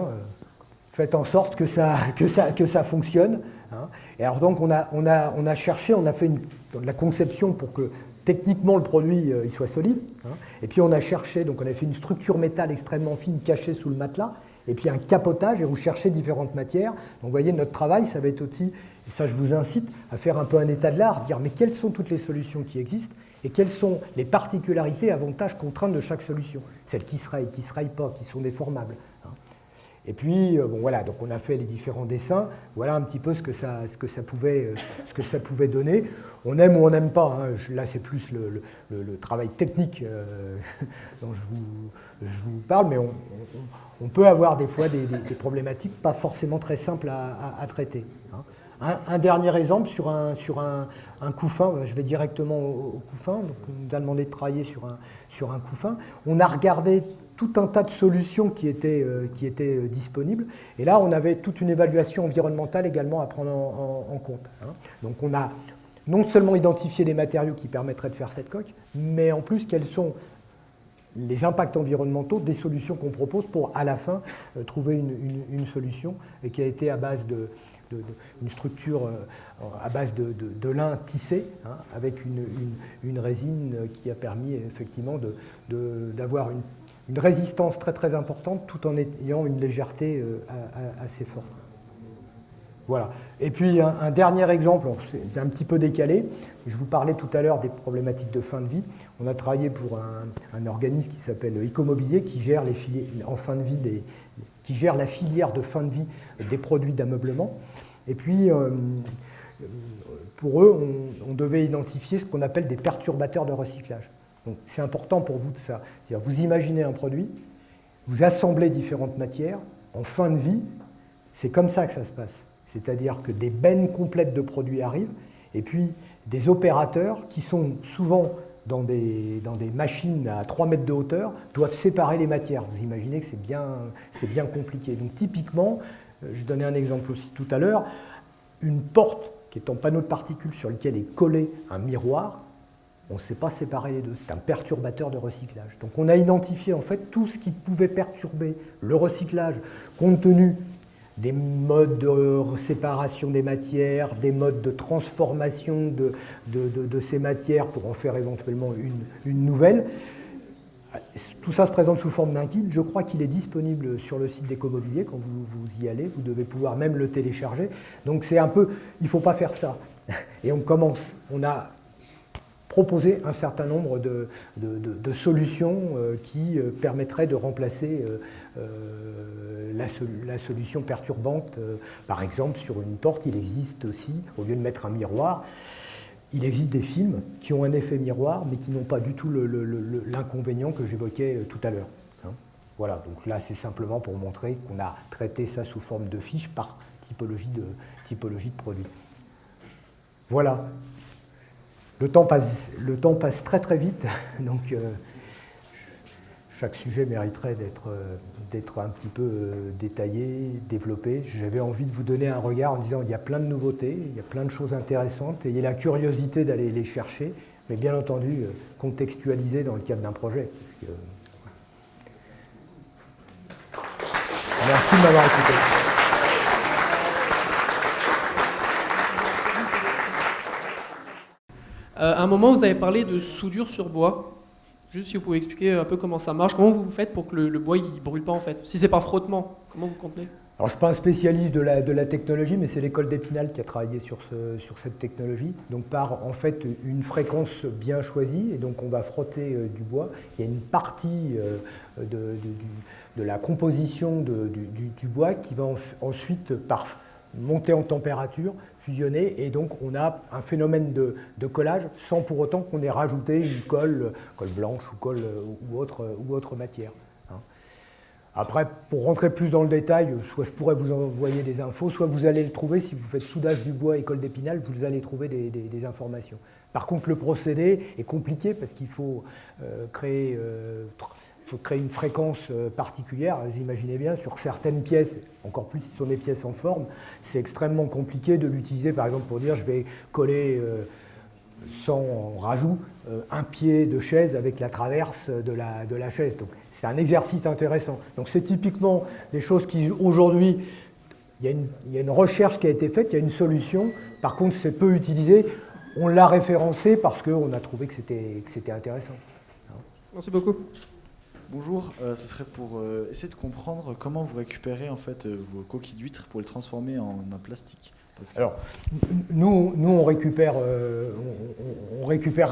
faites en sorte que ça fonctionne. Hein. Et alors donc, on a cherché, on a fait de la conception pour que techniquement le produit il soit solide. Hein. Et puis on a cherché, donc on a fait une structure métal extrêmement fine cachée sous le matelas, et puis un capotage, et vous cherchez différentes matières. Donc vous voyez, notre travail, ça va être aussi, et ça je vous incite à faire un peu un état de l'art, dire mais quelles sont toutes les solutions qui existent, et quelles sont les particularités, avantages, contraintes de chaque solution. Celles qui se rayent pas, qui sont déformables. Hein. Et puis, bon, voilà, donc on a fait les différents dessins. Voilà un petit peu ce que ça pouvait donner. On aime ou on n'aime pas. Hein. Là, c'est plus le travail technique dont je vous parle, mais on peut avoir des fois des problématiques pas forcément très simples à traiter. Hein. Un dernier exemple sur un couffin, je vais directement au couffin. Donc on nous a demandé de travailler sur un couffin. On a regardé tout un tas de solutions qui étaient disponibles. Et là, on avait toute une évaluation environnementale également à prendre en compte. Hein. Donc on a non seulement identifié les matériaux qui permettraient de faire cette coque, mais en plus quels sont les impacts environnementaux des solutions qu'on propose pour, à la fin, trouver une solution et qui a été à base une structure à base de lin tissé, hein, avec une résine qui a permis effectivement d'avoir une résistance très très importante tout en ayant une légèreté assez forte. Voilà. Et puis un dernier exemple, c'est un petit peu décalé, je vous parlais tout à l'heure des problématiques de fin de vie. On a travaillé pour un organisme qui s'appelle Ecomobilier qui gère qui gère la filière de fin de vie des produits d'ameublement. Et puis pour eux, on devait identifier ce qu'on appelle des perturbateurs de recyclage. Donc c'est important pour vous de ça. C'est-à-dire vous imaginez un produit, vous assemblez différentes matières, en fin de vie, c'est comme ça que ça se passe. C'est-à-dire que des bennes complètes de produits arrivent, et puis des opérateurs qui sont souvent dans des machines à 3 mètres de hauteur doivent séparer les matières. Vous imaginez que c'est bien compliqué. Donc typiquement, je donnais un exemple aussi tout à l'heure, une porte qui est en panneau de particules sur lequel est collé un miroir, on ne sait pas séparer les deux, c'est un perturbateur de recyclage. Donc on a identifié en fait tout ce qui pouvait perturber le recyclage compte tenu des modes de séparation des matières, des modes de transformation de ces matières pour en faire éventuellement une nouvelle. Tout ça se présente sous forme d'un kit. Je crois qu'il est disponible sur le site d'Ecomobilier quand vous y allez. Vous devez pouvoir même le télécharger. Donc c'est un peu, il ne faut pas faire ça. Et on commence. On a proposé un certain nombre de solutions qui permettraient de remplacer la solution perturbante. Par exemple, sur une porte, il existe aussi, au lieu de mettre un miroir, il existe des films qui ont un effet miroir, mais qui n'ont pas du tout l'inconvénient que j'évoquais tout à l'heure. Voilà, donc là, c'est simplement pour montrer qu'on a traité ça sous forme de fiche par typologie de produit. Voilà. Le temps passe très très vite, donc chaque sujet mériterait d'être un petit peu détaillé, développé. J'avais envie de vous donner un regard en disant il y a plein de nouveautés, il y a plein de choses intéressantes, ayez la curiosité d'aller les chercher, mais bien entendu contextualiser dans le cadre d'un projet. Merci de m'avoir écouté. À un moment, vous avez parlé de soudure sur bois. Juste si vous pouvez expliquer un peu comment ça marche, comment vous faites pour que le bois ne brûle pas en fait. Si c'est par frottement, comment vous contenez? Alors, je ne suis pas un spécialiste de la technologie, mais c'est l'école d'Épinal qui a travaillé sur cette technologie. Donc par en fait une fréquence bien choisie, et donc on va frotter du bois. Il y a une partie de la composition du bois qui va ensuite monter en température, fusionner, et donc on a un phénomène de collage sans pour autant qu'on ait rajouté une colle blanche ou autre matière. Après, pour rentrer plus dans le détail, soit je pourrais vous envoyer des infos, soit vous allez le trouver, si vous faites soudage du bois école d'Épinal, vous allez trouver des informations. Par contre, le procédé est compliqué parce qu'il faut créer une fréquence particulière. Vous imaginez bien, sur certaines pièces, encore plus si ce sont des pièces en forme, c'est extrêmement compliqué de l'utiliser, par exemple, pour dire je vais coller sans rajout un pied de chaise avec la traverse de la chaise. Donc, c'est un exercice intéressant. Donc c'est typiquement des choses qui, aujourd'hui, il y a une recherche qui a été faite, il y a une solution. Par contre, c'est peu utilisé. On l'a référencé parce qu'on a trouvé que c'était intéressant. Merci beaucoup. Bonjour, ce serait pour essayer de comprendre comment vous récupérez en fait vos coquilles d'huîtres pour les transformer en un plastique. Alors, nous on récupère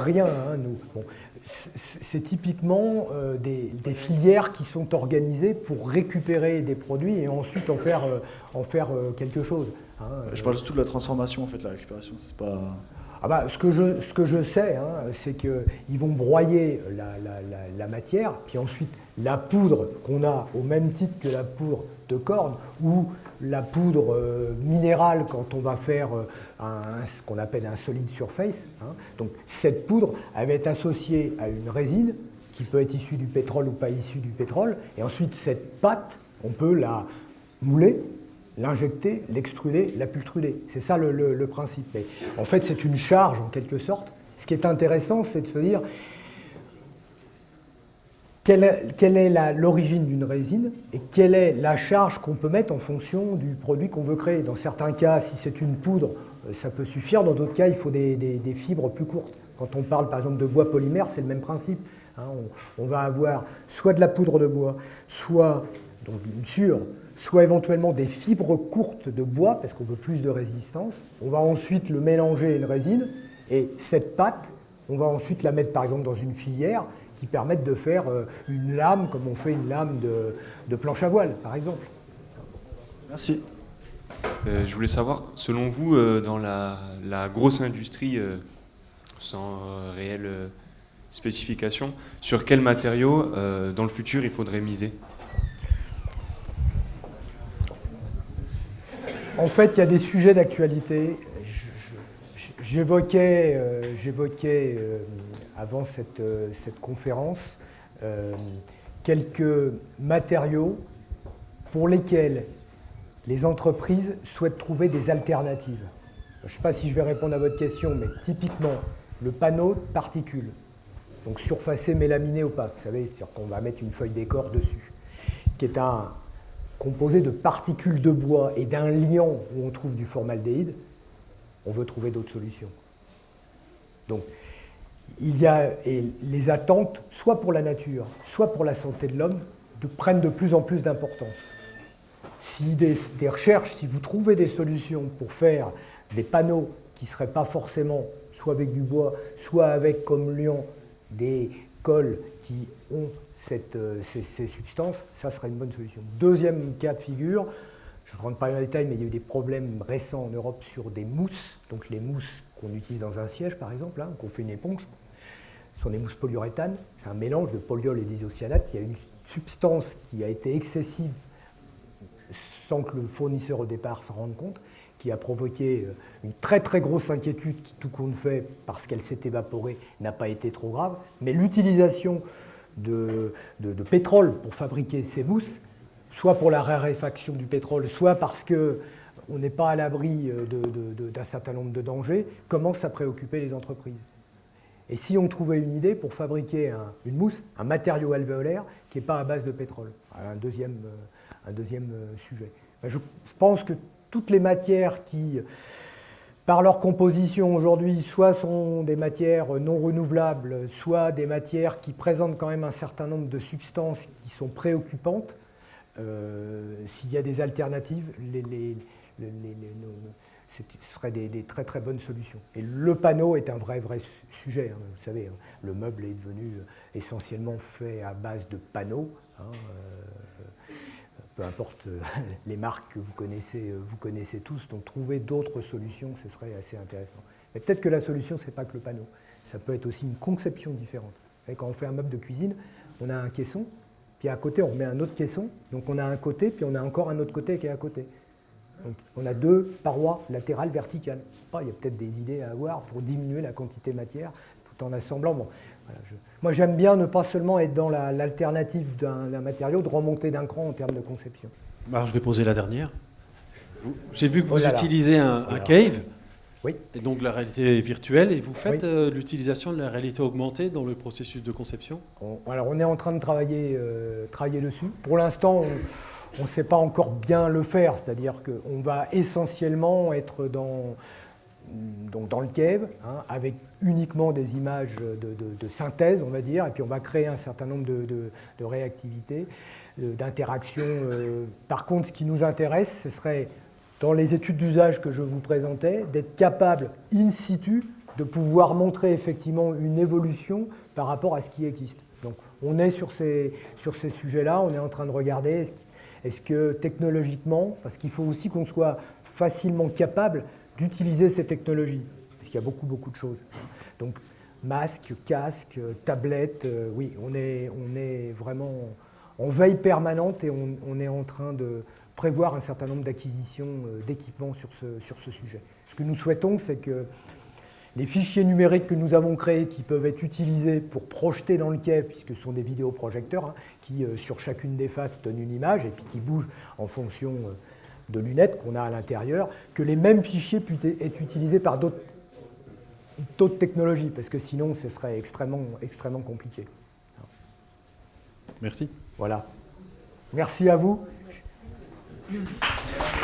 rien. Hein, nous. Bon, c'est typiquement des filières qui sont organisées pour récupérer des produits et ensuite en faire quelque chose. Hein. Je parle surtout de la transformation, en fait, la récupération, c'est pas... Ah bah, ce que je sais, hein, c'est qu'ils vont broyer la matière, puis ensuite la poudre qu'on a au même titre que la poudre de corne ou la poudre minérale quand on va faire ce qu'on appelle un solid surface. Hein. Donc cette poudre elle va être associée à une résine qui peut être issue du pétrole ou pas issue du pétrole, et ensuite cette pâte, on peut la mouler, l'injecter, l'extruder, la pultruder. C'est ça le principe. Mais en fait, c'est une charge en quelque sorte. Ce qui est intéressant, c'est de se dire quelle est l'origine d'une résine et quelle est la charge qu'on peut mettre en fonction du produit qu'on veut créer. Dans certains cas, si c'est une poudre, ça peut suffire. Dans d'autres cas, il faut des fibres plus courtes. Quand on parle par exemple de bois polymère, c'est le même principe. Hein, on va avoir soit de la poudre de bois, soit donc une sûre, soit éventuellement des fibres courtes de bois, parce qu'on veut plus de résistance. On va ensuite le mélanger à une résine, et cette pâte, on va ensuite la mettre par exemple dans une filière qui permette de faire une lame, comme on fait une lame de planche à voile, par exemple. Merci. Je voulais savoir, selon vous, dans la grosse industrie, sans réelle spécification, sur quels matériaux, dans le futur, il faudrait miser ? En fait, il y a des sujets d'actualité. J'évoquais avant cette conférence quelques matériaux pour lesquels les entreprises souhaitent trouver des alternatives. Je ne sais pas si je vais répondre à votre question, mais typiquement, le panneau de particules, donc surfacé, mélaminé, opaque, vous savez, c'est-à-dire qu'on va mettre une feuille d'écorce dessus, qui est un composé de particules de bois et d'un liant où on trouve du formaldéhyde, on veut trouver d'autres solutions. Donc, il y a et les attentes, soit pour la nature, soit pour la santé de l'homme, prennent de plus en plus d'importance. Si des recherches, si vous trouvez des solutions pour faire des panneaux qui ne seraient pas forcément soit avec du bois, soit avec comme liant des cols qui ont ces substances, ça serait une bonne solution. Deuxième cas de figure, je ne rentre pas dans les détails, mais il y a eu des problèmes récents en Europe sur des mousses, donc les mousses qu'on utilise dans un siège par exemple, qu'on fait une éponge, ce sont des mousses polyuréthane, c'est un mélange de polyol et d'isocyanate, il y a une substance qui a été excessive sans que le fournisseur au départ s'en rende compte, qui a provoqué une très très grosse inquiétude qui, tout compte fait, parce qu'elle s'est évaporée, n'a pas été trop grave. Mais l'utilisation de pétrole pour fabriquer ces mousses, soit pour la raréfaction du pétrole, soit parce qu'on n'est pas à l'abri d'un certain nombre de dangers, commence à préoccuper les entreprises. Et si on trouvait une idée pour fabriquer une mousse, un matériau alvéolaire qui n'est pas à base de pétrole, un deuxième sujet. Je pense que toutes les matières qui, par leur composition aujourd'hui, soit sont des matières non renouvelables, soit des matières qui présentent quand même un certain nombre de substances qui sont préoccupantes, s'il y a des alternatives, ce seraient des très très bonnes solutions. Et le panneau est un vrai sujet. Vous savez, le meuble est devenu essentiellement fait à base de panneaux. Peu importe les marques que vous connaissez tous, donc trouver d'autres solutions, ce serait assez intéressant. Mais peut-être que la solution, ce n'est pas que le panneau. Ça peut être aussi une conception différente. Et quand on fait un meuble de cuisine, on a un caisson, puis à côté, on remet un autre caisson. Donc on a un côté, puis on a encore un autre côté qui est à côté. Donc on a deux parois latérales verticales. Il y a peut-être des idées à avoir pour diminuer la quantité de matière tout en assemblant. Bon, voilà, moi j'aime bien ne pas seulement être dans l'alternative d'un matériau, de remonter d'un cran en termes de conception. Alors je vais poser la dernière. J'ai vu que vous utilisez un cave, oui. Et donc la réalité virtuelle, et vous faites l'utilisation de la réalité augmentée dans le processus de conception. Alors on est en train de travailler dessus. Pour l'instant, on ne sait pas encore bien le faire, c'est-à-dire qu'on va essentiellement être dans le cave, avec uniquement des images de synthèse, on va dire, et puis on va créer un certain nombre de réactivités, d'interactions. Par contre, ce qui nous intéresse, ce serait, dans les études d'usage que je vous présentais, d'être capable, in situ, de pouvoir montrer effectivement une évolution par rapport à ce qui existe. Donc on est sur ces sujets-là, on est en train de regarder est-ce que technologiquement, parce qu'il faut aussi qu'on soit facilement capable d'utiliser ces technologies, parce qu'il y a beaucoup de choses. Donc masque, casque, tablette, oui, on est vraiment en veille permanente et on est en train de prévoir un certain nombre d'acquisitions d'équipements sur ce sujet. Ce que nous souhaitons, c'est que les fichiers numériques que nous avons créés, qui peuvent être utilisés pour projeter dans le cave, puisque ce sont des vidéoprojecteurs, qui sur chacune des faces donnent une image et puis qui bougent en fonction de lunettes qu'on a à l'intérieur, que les mêmes fichiers puissent être utilisés par d'autres technologies, parce que sinon ce serait extrêmement compliqué. Merci. Voilà. Merci à vous. Merci.